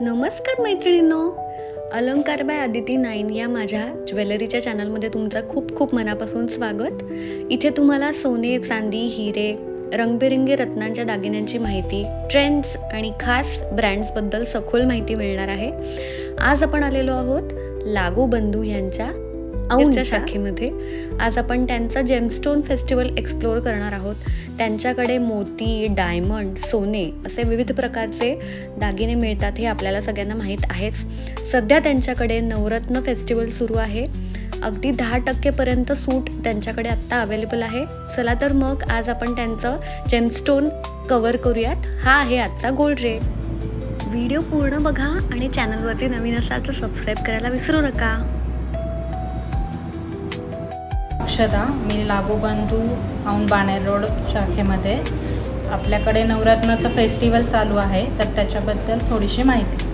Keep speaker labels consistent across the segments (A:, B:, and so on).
A: नमस्कार मैत्रिणींनो, अलंकार बाय आदिती 9 या माझ्या ज्वेलरीच्या चॅनलमध्ये तुमचं खूप खूप मनापासून स्वागत। इथे तुम्हाला सोने, चांदी, हिरे, रंगबेरंगी रत्नांच्या दागिन्यांची माहिती, ट्रेंड्स आणि खास ब्रँड्सबद्दल सखोल माहिती मिळणार आहे। आज आपण आलेलो आहोत लागू बंधू यांच्या औंधच्या शाखेमध्ये। आज आपण त्यांचा जेमस्टोन फेस्टिवल एक्सप्लोर करणार आहोत। त्यांच्याकडे मोती, डायमंड, सोने असे विविध प्रकारचे दागिने मिळतात हे आपल्याला सगळ्यांना माहीत आहेच। सध्या त्यांच्याकडे नवरत्न फेस्टिवल सुरू आहे। अगदी 10% पर्यंत सूट त्यांच्याकडे आत्ता अवेलेबल आहे। चला तर मग आज आपण त्यांचं जेमस्टोन कव्हर करूयात। हा आहे आजचा गोल्ड रेट। व्हिडिओ पूर्ण बघा आणि चॅनलवरती नवीन असाल तर सबस्क्राईब करायला विसरू नका।
B: अक्षदा, मी लागू बंधू औंध बाणेर रोड शाखेमध्ये। आपल्याकडे नवरत्नाचं फेस्टिवल चालू आहे, तर त्याच्याबद्दल थोडीशी माहिती।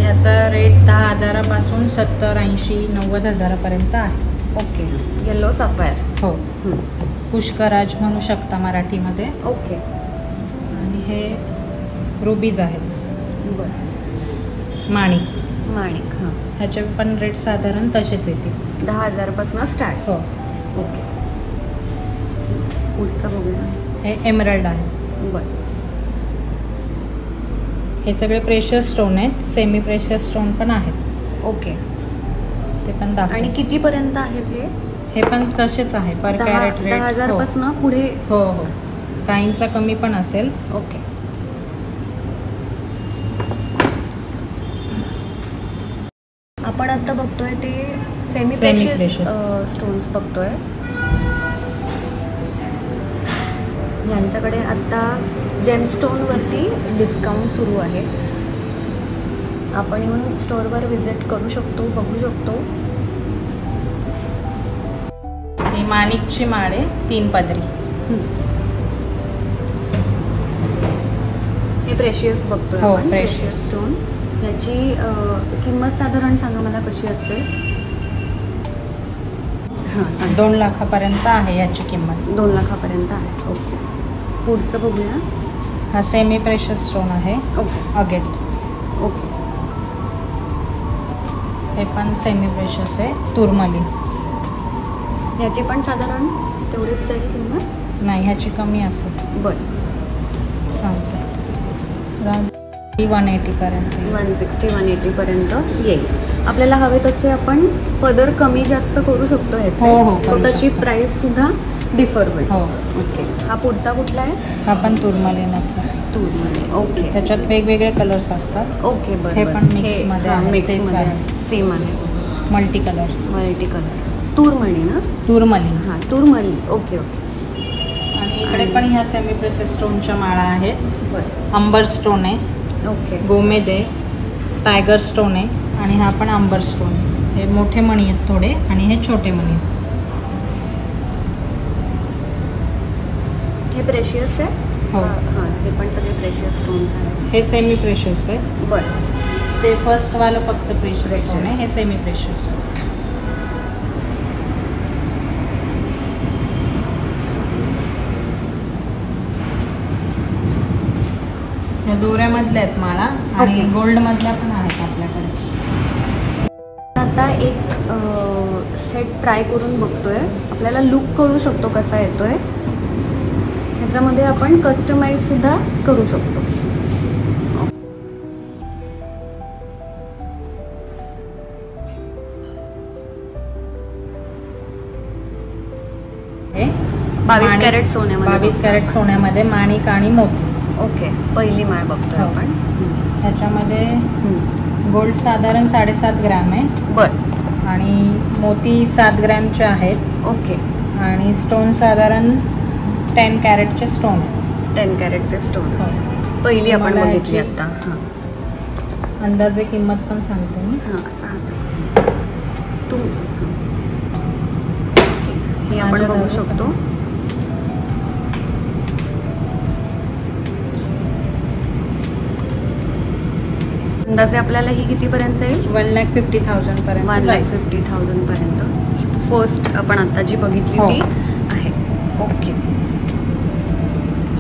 B: याचा रेट 10,000 पासून 70, 80, 90,000 पर्यंत आहे।
A: ओके, येलो सफायर,
B: हो, पुष्कराज म्हणू शकता मराठीमध्ये।
A: ओके,
B: आणि हे रुबीज आहेत, माणिक
A: माणिक। हां,
B: ह्याचे पण रेट साधारण तसेच येतील,
A: 10,000 पासून स्टार्ट।
B: हो,
A: ओके। पुढचं बघूया,
B: हे एमराल्ड आहे।
A: बरं,
B: हे सगळे प्रेशियस स्टोन आहेत, सेमी प्रेशियस स्टोन पण आहेत।
A: ओके,
B: ते पण दाखव।
A: आणि किती पर्यंत आहेत
B: हे पण तसेच आहे, पर कॅरेट रेट
A: 10,000 पासून पुढे।
B: हो हो, काहींचा कमी पण असेल।
A: ओके, आपण आता बघतोय ते सेमी प्रेशियस स्टोन्स बघतोय। यांच्याकडे आता जेमस्टोन वरती डिस्काउंट सुरू आहे। आपण येऊन स्टोअरवर विजिट करू शकतो, बघू शकतो।
B: ही माणिकची माळ आहे, 3 पदरी।
A: हे प्रेशियस बघतोय
B: हो,
A: आपण,
B: प्रेशियस
A: प्रेशियस स्टोन। याची किंमत साधारण सांगा मला कशी असेल? हां,
B: 2 लाखापर्यंत आहे याची किंमत।
A: 2 लाखापर्यंत आहे। ओके, पुढचं बघूया।
B: हा सेमी प्रेशियस स्टोन आहे,
A: ओके,
B: अगेट।
A: ओके,
B: हे पण सेमी प्रेशियस आहे, तुरमली।
A: याची पण साधारण तेवढीच आहे किंमत?
B: नाही, ह्याची कमी असेल।
A: बरं,
B: सांगते, 180 पर्यंत,
A: 160, 180 पर्यंत येईल। आपल्याला हवे तसे आपण पदर कमी जास्त करू शकतो ह्याचे।
B: हो हो,
A: तो त्याची प्राइस सुद्धा डिफर होईल।
B: हो,
A: ओके। हा पुढचा कुठला आहे?
B: हा पण तुरमलीनाचा।
A: तुरमली, ओके।
B: त्याच्यात वेगवेगळे कलर्स असतात।
A: ओके, बरं,
B: हे पण मिक्स मध्ये आहे, तेच आहे,
A: सेम आहे,
B: मल्टी कलर।
A: मल्टी कलर, तुरमणी ना?
B: तुरमली,
A: हां, तुरमली। Okay okay.
B: आणि इकडे पण ह्या सेमी प्रेशियस स्टोनच्या माळा आहेत।
A: बरं,
B: अंबर स्टोन आहे,
A: ओके,
B: गोमेद आहे, टायगर स्टोन आहे, आणि हा पण अंबर स्टोन। हे मोठे मणी आहेत थोडे, आणि हे छोटे मणी आहेत। हे
A: प्रेशियस आहे?
B: हो,
A: हां, हे पण सगळे प्रेशियस स्टोन्स आहेत।
B: हे सेमी प्रेशियस आहे।
A: बरं,
B: ते फर्स्ट वाला फक्त प्रेशियस स्टोन आहे, हे सेमी प्रेशियस। या दोऱ्यामधल्या आहेत माळा, आणि गोल्ड मधल्या पण आहेत आपल्याकडे।
A: आता एक सेट ट्राय करून बघतोय, आपल्याला लुक कळू शकतो कसा येतोय। ह्याच्यामध्ये आपण कस्टमाइज सुद्धा करू शकतो।
B: हे
A: 22 कॅरेट सोन्यामध्ये,
B: 22 कॅरेट सोन्यामध्ये माणिक आणि मोती।
A: ओके, पहिली माळ बघतोय आपण।
B: त्याच्यामध्ये गोल्ड साधारण 7.5 ग्रॅम आहे।
A: बरं,
B: आणि मोती 7 ग्रॅमचे आहेत।
A: ओके,
B: आणि स्टोन साधारण 10 कॅरेटचे स्टोन।
A: 10 कॅरेटचे स्टोन पहिली आपण बघितली आता। हां,
B: अंदाजे किंमत पण सांगते मी।
A: हां, सांगते तू। हे आपण बघू शकतो। अंदाजे आपल्याला ही कितीपर्यंत येईल?
B: 1,50,000 पर्यंत.
A: 1,50,000 पर्यंत फर्स्ट आपण आता जी बघितली ती आहे। ओके.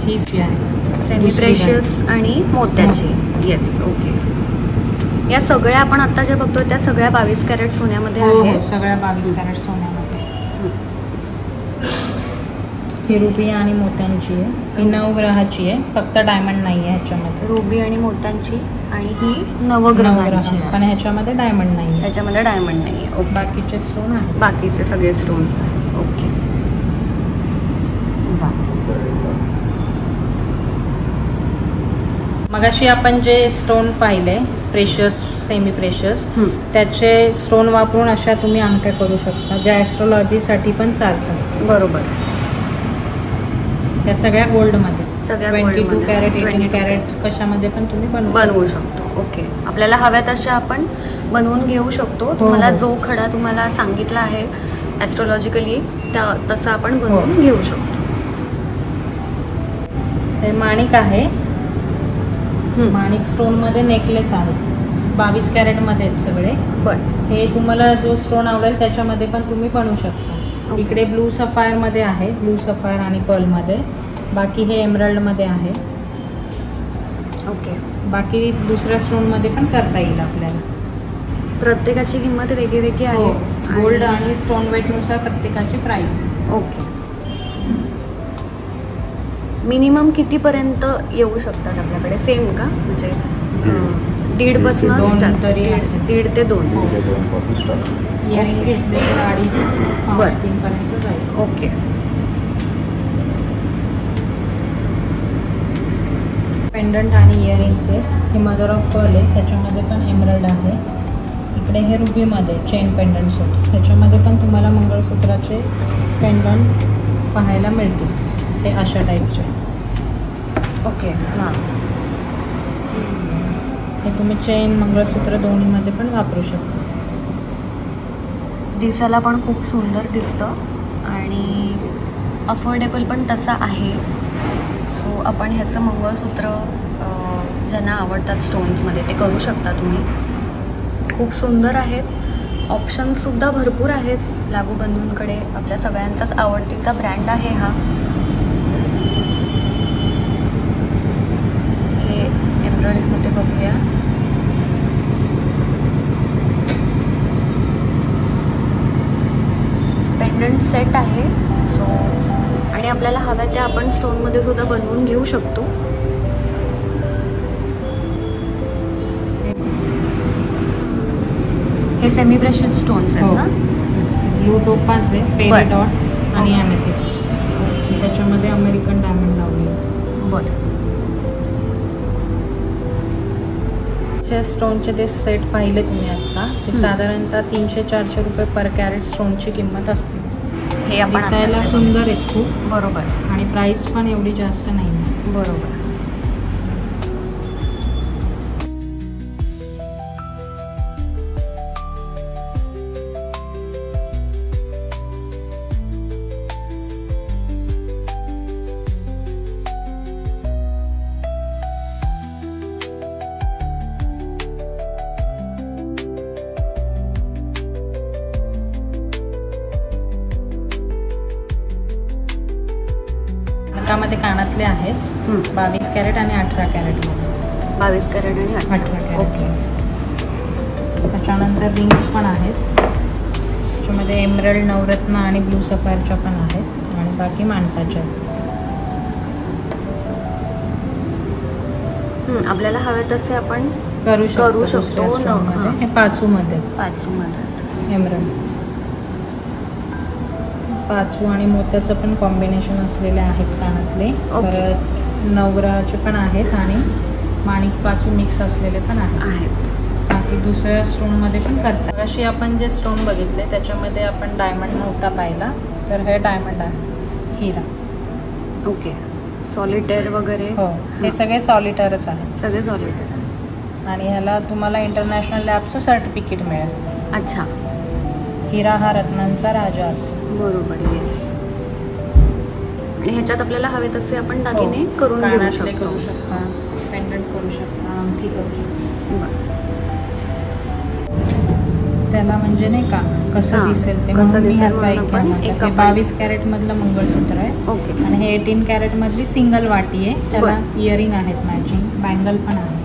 B: ही फी आहे
A: सेमी प्रेशियस आणि मोत्याची. येस. ओके. या सगळ्या आपण आता जे बघतोय त्या सगळ्या 22 कॅरेट सोन्यामध्ये आहेत.
B: सगळ्या 22 कॅरेट सोन्यामध्ये. ही रुबी आणि मोत्यांची आहे. ही नवग्रहाची आहे, फक्त डायमंड नाही आहे ह्याच्यामध्ये.
A: रुबी आणि मोत्यांची आणि ही नवग्रहाची,
B: पण ह्याच्यामध्ये डायमंड नाही.
A: ह्याच्यामध्ये डायमंड नाही आहे. ओके.
B: बाकीचे स्टोन आहे.
A: बाकीचे सगळे स्टोन्स आहेत. ओके. वा.
B: मगाशी आपण जे स्टोन पाहिले प्रेशियस, सेमी प्रेशियस, त्याचे स्टोन वापरून अशा तुम्ही अंगठ्या करू शकता, ज्या ॲस्ट्रोलॉजीसाठी पण चालतात.
A: बरोबर.
B: त्या सगळ्या गोल्डमध्ये,
A: 22
B: कॅरेट 18 कॅरेट कशामध्ये पण तुम्ही बनवू
A: शकतो. ओके. आपल्याला हव्या तशा आपण बनवून घेऊ शकतो. तुम्हाला जो खडा तुम्हाला सांगितला आहे ॲस्ट्रोलॉजिकली तसा आपण बनवून घेऊ शकतो.
B: हे माणिक आहे. माणिक स्टोन मध्ये नेकलेस आहे. 22 कॅरेट मध्ये सगळे. हे तुम्हाला जो स्टोन आवडेल त्याच्यामध्ये पण तुम्ही बनवू शकता. इकडे ब्लू सफायर मध्ये आहे, ब्लू सफायर आणि पर्ल मध्ये. बाकी हे एमराल्ड मध्ये आहे.
A: ओके.
B: बाकी दुसऱ्या स्टोन मध्ये पण करता येईल आपल्याला.
A: प्रत्येकाची किंमत वेगळी आहे.
B: गोल्ड आणि स्टोन वेट नुसार प्रत्येकाची प्राइस.
A: ओके. मिनिमम कितीपर्यंत येऊ शकतात आपल्याकडे? सेम का? म्हणजे 1.5 पासून 1.5 ते 2.
B: इयरिंग घेतले तर 2.5 3 पर्यंत जाईल.
A: ओके.
B: पेंडंट आणि इयरिंगचे हे मदर ऑफ पर्ल आहे, त्याच्यामध्ये पण एमराल्ड आहे. इकडे हे रुबीमध्ये चेन पेंडंट सेट, त्याच्यामध्ये पण तुम्हाला मंगळसूत्राचे पेंडंट पाहायला मिळतील. हे अशा टाईपचे.
A: ओके. हां.
B: हे तुम्ही चेन मंगळसूत्र दोन्हीमध्ये पण वापरू शकता.
A: दिसायला पण खूप सुंदर दिसतं आणि अफोर्डेबल पण तसा आहे. सो आपण ह्याचं मंगळसूत्र ज्यांना आवडतात स्टोन्समध्ये ते करू शकता तुम्ही. खूप सुंदर आहेत. ऑप्शन्ससुद्धा भरपूर आहेत लागूबंधूंकडे. आपल्या सगळ्यांचाच आवडतीचा ब्रँड आहे हा. हे एम्ब्रॉयडरीमध्ये बघूया. पेंडंट सेट आहे. सो आणि आपल्याला हव्या त्या आपण स्टोनमध्ये सुद्धा बनवून घेऊ शकतो. हे सेमी प्रेशियस स्टोन्स आहेत ना?
B: ब्लू टोपाज आहे, पेरी डॉट आणि ॲमेथिस्ट.
A: ओके.
B: त्याच्यामध्ये अमेरिकन डायमंड लावले.
A: बरं.
B: स्टोनचे ते सेट पाहिले तुम्ही आता, ते साधारणतः 300-400 रुपये पर कॅरेट स्टोनची किंमत असते.
A: हे आपण
B: दिसायला सुंदर आहेत खूप.
A: बरोबर.
B: आणि प्राइस पण एवढी जास्त नाही.
A: बरोबर.
B: मध्ये कानातले आहेत 22 कॅरेट आणि 18 कॅरेट मध्ये.
A: 22 कॅरेट आणि 18 कॅरेट. ओके.
B: त्याच्यानंतर रिंग्स पण आहेत. त्याच्यामध्ये एमराल्ड, नवरत्न आणि ब्लू सफायरच्या पण आहेत आणि बाकी मानताच्या.
A: आपल्याला हवे तसे आपण
B: करू शकतो. हे 5 मध्ये एमराल्ड, 5 आणि मोत्याचं पण कॉम्बिनेशन असलेले आहेत कानातले. परत नवग्रहाचे पण आहेत आणि माणिक 5 मिक्स असलेले पण आहेत. बाकी दुसऱ्या स्टोनमध्ये पण करतात. अशी आपण जे स्टोन बघितले त्याच्यामध्ये आपण डायमंड नव्हता पाहिला, तर हे डायमंड आहे, हिरा.
A: ओके. सॉलिटेअर वगैरे?
B: हो, हे सगळे सॉलिटेअरच आहेत.
A: सगळे सॉलिटेअर.
B: आणि ह्याला तुम्हाला इंटरनॅशनल लॅबचं सर्टिफिकेट मिळेल.
A: अच्छा.
B: हिरा हा रत्नांचा राजा असतो.
A: बरोबर. येस. आणि ह्याच्यात आपल्याला हवे तसे आपण दागिने करून घेऊ शकतो.
B: पेंडंट करू शकता, अंगठी करू शकता. त्याला म्हणजे नाही का कसं
A: हां,
B: दिसेल ते,
A: कसं
B: म्हणून मी
A: दिसेल
B: ह्याचा
A: म्हणून
B: एक
A: आपण
B: घेतला.
A: एक
B: हे
A: आपण-
B: 22 कॅरेट मधलं मंगळसूत्र आहे
A: ओके.
B: आणि हे 18 कॅरेट मधली सिंगल वाटी आहे. त्याला इयरिंग आहेत मॅचिंग, बँगल पण आहे.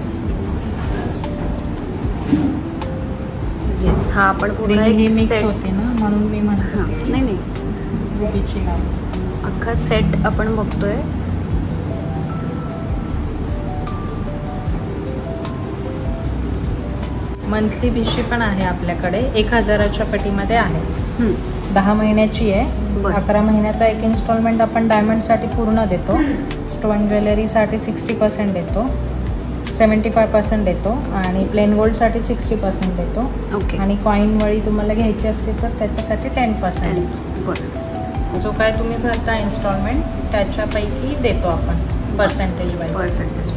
A: येस, हा आपण पूर्ण
B: रिंग ही
A: एक
B: मिक्स
A: सेट.
B: होते ना, म्हणून मी म्हणत
A: हां,
B: होते की
A: नाही
B: रुबीची लाव.
A: अख्खा सेट आपण बघतोय.
B: मंथली भिशी पण आहे आपल्याकडे, 1000च्या पटीमध्ये आहे.
A: हं,
B: 10 महिन्याची आहे.
A: बरं.
B: 11 महिन्याचा एक इन्स्टॉलमेंट आपण डायमंडसाठी पूर्ण देतो. स्टोन ज्वेलरीसाठी 60% देतो, 75% देतो आणि प्लेन गोल्डसाठी 60% देतो.
A: ओके.
B: आणि कॉईन वळी तुम्हाला घ्यायची असतील तर त्याच्यासाठी 10% देतो.
A: बरं,
B: जो काय तुम्ही भरता इन्स्टॉलमेंट त्याच्यापैकी देतो आपण पर्सेंटेज वाईज.
A: पर्सेंटेज.